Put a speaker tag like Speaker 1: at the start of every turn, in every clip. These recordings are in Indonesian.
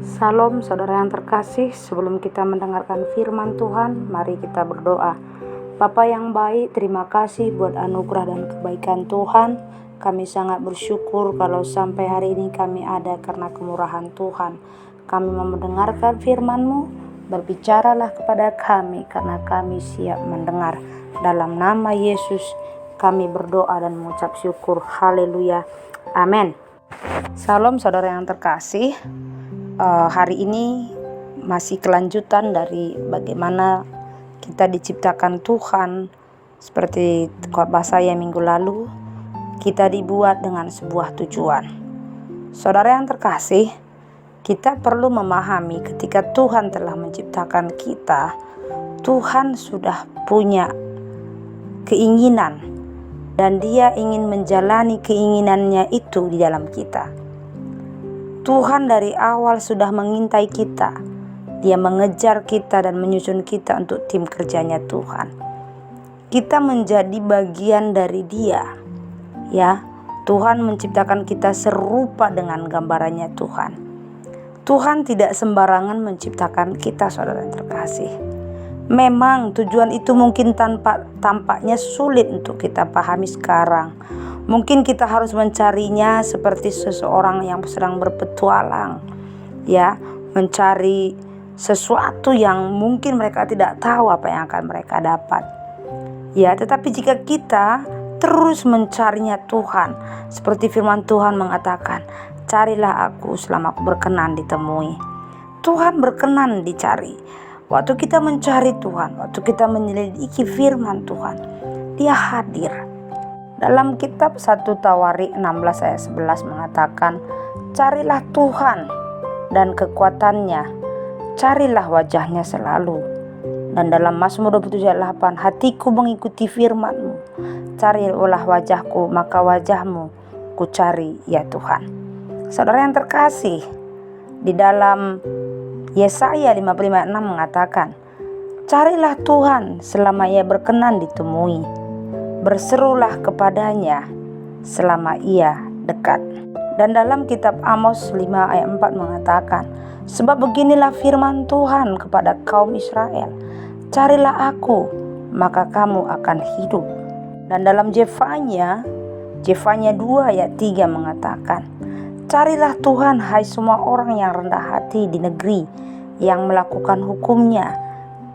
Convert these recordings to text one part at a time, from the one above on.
Speaker 1: Salam saudara yang terkasih, sebelum kita mendengarkan firman Tuhan, mari kita berdoa. Bapa yang baik, terima kasih buat anugerah dan kebaikan Tuhan. Kami sangat bersyukur kalau sampai hari ini kami ada karena kemurahan Tuhan. Kami mau mendengarkan firman-Mu, berbicaralah kepada kami karena kami siap mendengar. Dalam nama Yesus kami berdoa dan mengucap syukur. Haleluya. Amin. Salam saudara yang terkasih. Hari ini masih kelanjutan dari bagaimana kita diciptakan Tuhan. Seperti khotbah saya minggu lalu, kita dibuat dengan sebuah tujuan. Saudara yang terkasih, kita perlu memahami ketika Tuhan telah menciptakan kita, Tuhan sudah punya keinginan dan Dia ingin menjalani keinginannya itu di dalam kita. Tuhan dari awal sudah mengintai kita. Dia mengejar kita dan menyusun kita untuk tim kerjanya Tuhan. Kita menjadi bagian dari Dia. Ya, Tuhan menciptakan kita serupa dengan gambarannya Tuhan. Tuhan tidak sembarangan menciptakan kita, saudara yang terkasih. Memang tujuan itu mungkin tampaknya sulit untuk kita pahami sekarang. Mungkin kita harus mencarinya seperti seseorang yang sedang berpetualang, ya, mencari sesuatu yang mungkin mereka tidak tahu apa yang akan mereka dapat. Ya, tetapi jika kita terus mencarinya Tuhan, seperti firman Tuhan mengatakan, carilah aku selama aku berkenan ditemui. Tuhan berkenan dicari. Waktu kita mencari Tuhan, waktu kita menyelidiki firman Tuhan, Dia hadir. Dalam kitab 1 Tawarik 16 ayat 11 mengatakan, carilah Tuhan dan kekuatannya, carilah wajahnya selalu. Dan dalam Mazmur 27 ayat 8, hatiku mengikuti firman-Mu, carilah wajahku, maka wajah-Mu ku cari ya Tuhan. Saudara yang terkasih, di dalam Yesaya 55 ayat 6 mengatakan, carilah Tuhan selama Ia berkenan ditemui. Berserulah kepadanya selama Ia dekat. Dan dalam kitab Amos 5 ayat 4 mengatakan, sebab beginilah firman Tuhan kepada kaum Israel, carilah aku, maka kamu akan hidup. Dan dalam Jefanya 2 ayat 3 mengatakan, carilah Tuhan hai semua orang yang rendah hati di negeri yang melakukan hukumnya,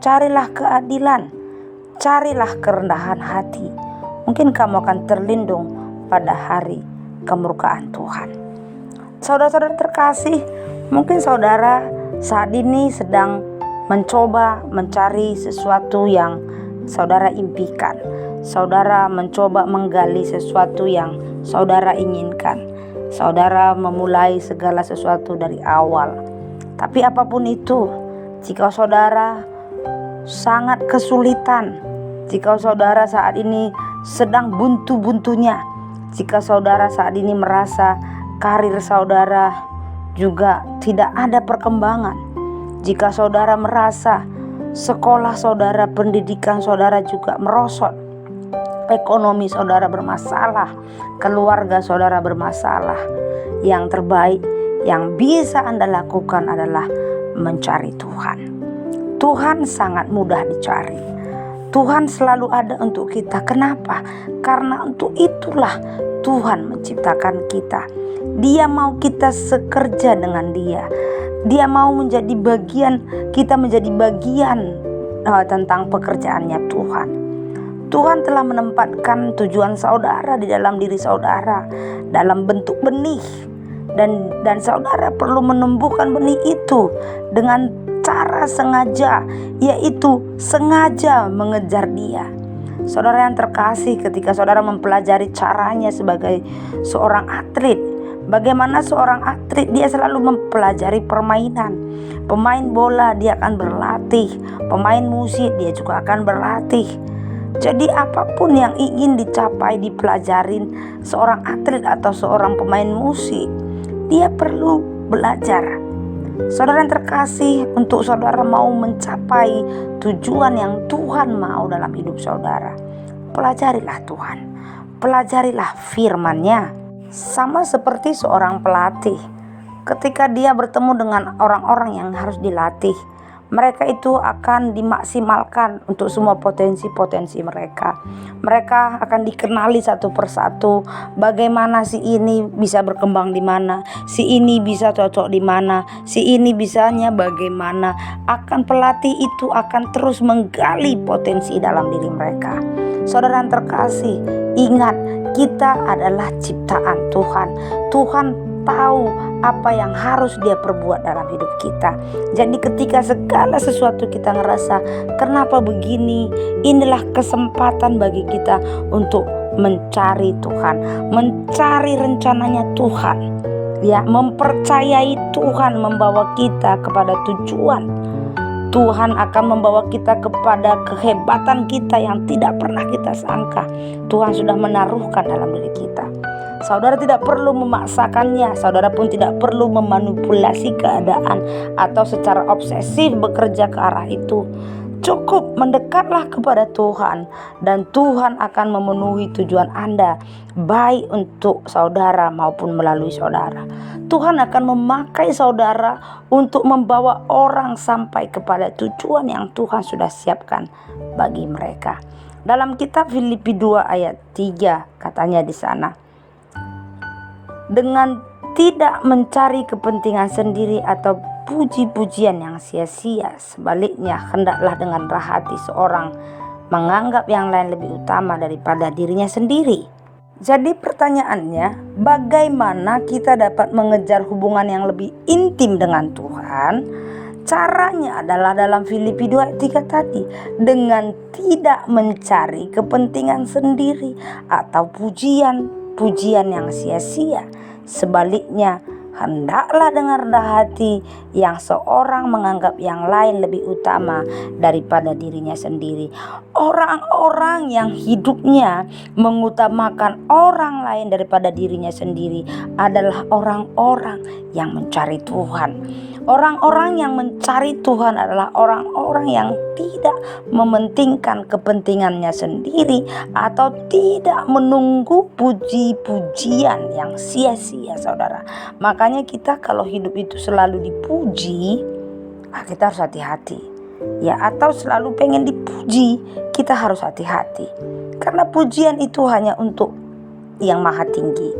Speaker 1: carilah keadilan, carilah kerendahan hati. Mungkin kamu akan terlindung pada hari kemurkaan Tuhan. Saudara-saudara terkasih, mungkin saudara saat ini sedang mencoba mencari sesuatu yang saudara impikan. Saudara mencoba menggali sesuatu yang saudara inginkan. Saudara memulai segala sesuatu dari awal. Tapi apapun itu, jika saudara sangat kesulitan, jika saudara saat ini sedang buntu-buntunya, jika saudara saat ini merasa karir saudara juga tidak ada perkembangan, jika saudara merasa sekolah saudara, pendidikan saudara juga merosot, ekonomi saudara bermasalah, keluarga saudara bermasalah, yang terbaik yang bisa Anda lakukan adalah mencari Tuhan. Tuhan sangat mudah dicari. Tuhan selalu ada untuk kita. Kenapa? Karena untuk itulah Tuhan menciptakan kita. Dia mau kita sekerja dengan Dia. Dia mau menjadi bagian, kita menjadi bagian tentang pekerjaannya Tuhan. Tuhan telah menempatkan tujuan saudara di dalam diri saudara dalam bentuk benih. Dan saudara perlu menumbuhkan benih itu dengan cara sengaja, yaitu sengaja mengejar Dia. Saudara yang terkasih, ketika saudara mempelajari caranya sebagai seorang atlet, bagaimana seorang atlet dia selalu mempelajari permainan. Pemain bola dia akan berlatih, pemain musik dia juga akan berlatih. Jadi apapun yang ingin dicapai, dipelajarin seorang atlet atau seorang pemain musik, dia perlu belajar. Saudara yang terkasih, untuk saudara mau mencapai tujuan yang Tuhan mau dalam hidup saudara, pelajarilah Tuhan, pelajarilah firman-Nya. Sama seperti seorang pelatih, ketika dia bertemu dengan orang-orang yang harus dilatih, mereka itu akan dimaksimalkan untuk semua potensi-potensi mereka. Mereka akan dikenali satu persatu, bagaimana si ini bisa berkembang di mana, si ini bisa cocok di mana, si ini bisanya bagaimana. Akan pelatih itu akan terus menggali potensi dalam diri mereka. Saudara yang terkasih, ingat, kita adalah ciptaan Tuhan. Tuhan tahu apa yang harus dia perbuat dalam hidup kita. Jadi ketika segala sesuatu kita ngerasa kenapa begini, inilah kesempatan bagi kita untuk mencari Tuhan, mencari rencananya Tuhan, ya, mempercayai Tuhan membawa kita kepada tujuan. Tuhan akan membawa kita kepada kehebatan kita yang tidak pernah kita sangka. Tuhan sudah menaruhkan dalam diri kita. Saudara tidak perlu memaksakannya, saudara pun tidak perlu memanipulasi keadaan atau secara obsesif bekerja ke arah itu. Cukup mendekatlah kepada Tuhan dan Tuhan akan memenuhi tujuan Anda, baik untuk saudara maupun melalui saudara. Tuhan akan memakai saudara untuk membawa orang sampai kepada tujuan yang Tuhan sudah siapkan bagi mereka. Dalam kitab Filipi 2 ayat 3 katanya di sana, dengan tidak mencari kepentingan sendiri atau puji-pujian yang sia-sia, sebaliknya hendaklah dengan rendah hati seorang menganggap yang lain lebih utama daripada dirinya sendiri. Jadi pertanyaannya, bagaimana kita dapat mengejar hubungan yang lebih intim dengan Tuhan? Caranya adalah dalam Filipi 2 ayat 3 tadi, dengan tidak mencari kepentingan sendiri atau pujian yang sia-sia. Sebaliknya, hendaklah dengan rendah hati yang seorang menganggap yang lain lebih utama daripada dirinya sendiri. Orang-orang yang hidupnya mengutamakan orang lain daripada dirinya sendiri adalah orang-orang yang mencari Tuhan. Orang-orang yang mencari Tuhan adalah orang-orang yang tidak mementingkan kepentingannya sendiri atau tidak menunggu puji-pujian yang sia-sia, saudara. Makanya kita kalau hidup itu selalu dipuji, kita harus hati-hati. Ya, atau selalu pengen dipuji, kita harus hati-hati. Karena pujian itu hanya untuk yang maha tinggi.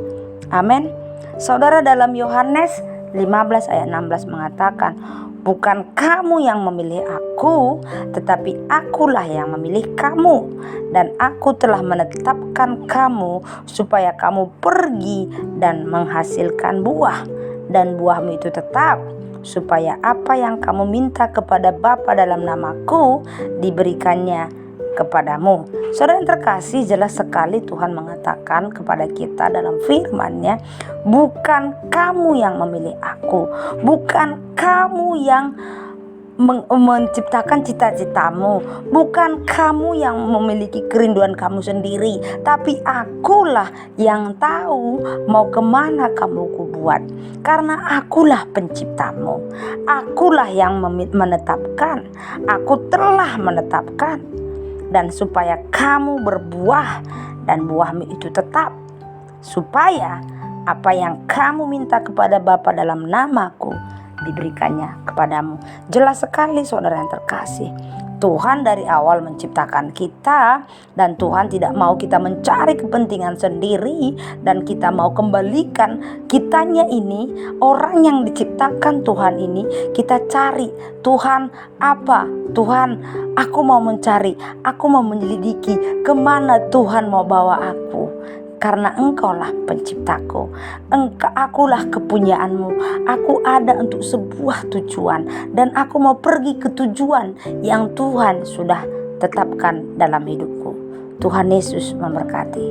Speaker 1: Amin. Saudara, dalam Yohanes 15 ayat 16 mengatakan, bukan kamu yang memilih aku, tetapi akulah yang memilih kamu, dan aku telah menetapkan kamu supaya kamu pergi dan menghasilkan buah, dan buahmu itu tetap, supaya apa yang kamu minta kepada Bapa dalam namaku diberikannya kepadamu. Saudara yang terkasih, jelas sekali Tuhan mengatakan kepada kita dalam firman-Nya, bukan kamu yang memilih aku, bukan kamu yang menciptakan cita-citamu, bukan kamu yang memiliki kerinduan kamu sendiri, tapi akulah yang tahu mau kemana kamu kubuat, karena akulah penciptamu, akulah yang menetapkan, aku telah menetapkan, dan supaya kamu berbuah dan buahmu itu tetap, supaya apa yang kamu minta kepada Bapa dalam namaku diberikannya kepadamu. Jelas sekali saudara yang terkasih, Tuhan dari awal menciptakan kita, dan Tuhan tidak mau kita mencari kepentingan sendiri, dan kita mau kembalikan kitanya ini, orang yang diciptakan Tuhan ini, kita cari Tuhan apa? Tuhan, aku mau mencari, aku mau menyelidiki kemana Tuhan mau bawa aku. Karena engkaulah penciptaku, akulah kepunyaanmu, aku ada untuk sebuah tujuan, dan aku mau pergi ke tujuan yang Tuhan sudah tetapkan dalam hidupku. Tuhan Yesus memberkati.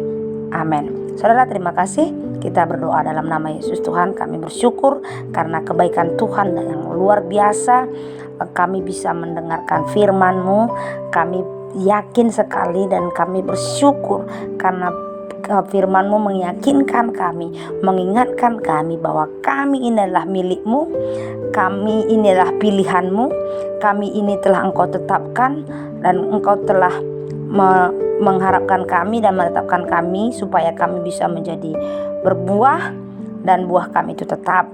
Speaker 1: Amin. Saudara, terima kasih. Kita berdoa dalam nama Yesus. Tuhan, kami bersyukur karena kebaikan Tuhan yang luar biasa. Kami bisa mendengarkan firman-Mu. Kami yakin sekali dan kami bersyukur karena firman-Mu meyakinkan kami, mengingatkan kami bahwa kami inilah milik-Mu, kami inilah pilihan-Mu, kami ini telah Engkau tetapkan, dan Engkau telah mengharapkan kami dan menetapkan kami supaya kami bisa menjadi berbuah dan buah kami itu tetap.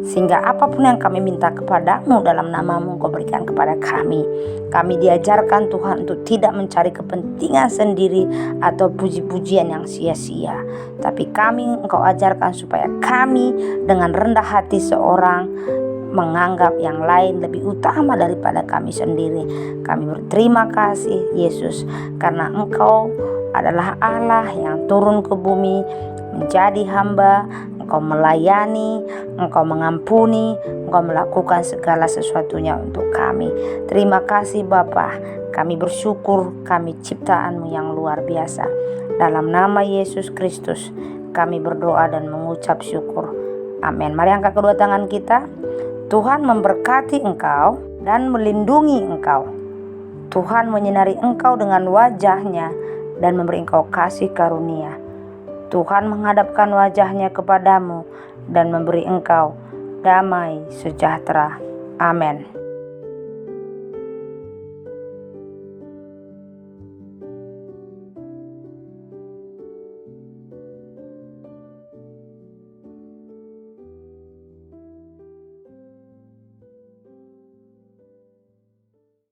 Speaker 1: Sehingga apapun yang kami minta kepadamu dalam namamu, Engkau berikan kepada kami. Kami diajarkan Tuhan untuk tidak mencari kepentingan sendiri atau puji-pujian yang sia-sia, tapi kami Engkau ajarkan supaya kami dengan rendah hati seorang menganggap yang lain lebih utama daripada kami sendiri. Kami berterima kasih Yesus, karena Engkau adalah Allah yang turun ke bumi menjadi hamba. Engkau melayani, Engkau mengampuni, Engkau melakukan segala sesuatunya untuk kami. Terima kasih Bapa, kami bersyukur kami ciptaan-Mu yang luar biasa. Dalam nama Yesus Kristus kami berdoa dan mengucap syukur. Amin. Mari angkat kedua tangan kita. Tuhan memberkati engkau dan melindungi engkau. Tuhan menyinari engkau dengan wajah-Nya dan memberi engkau kasih karunia. Tuhan menghadapkan wajah-Nya kepadamu dan memberi engkau damai sejahtera. Amin.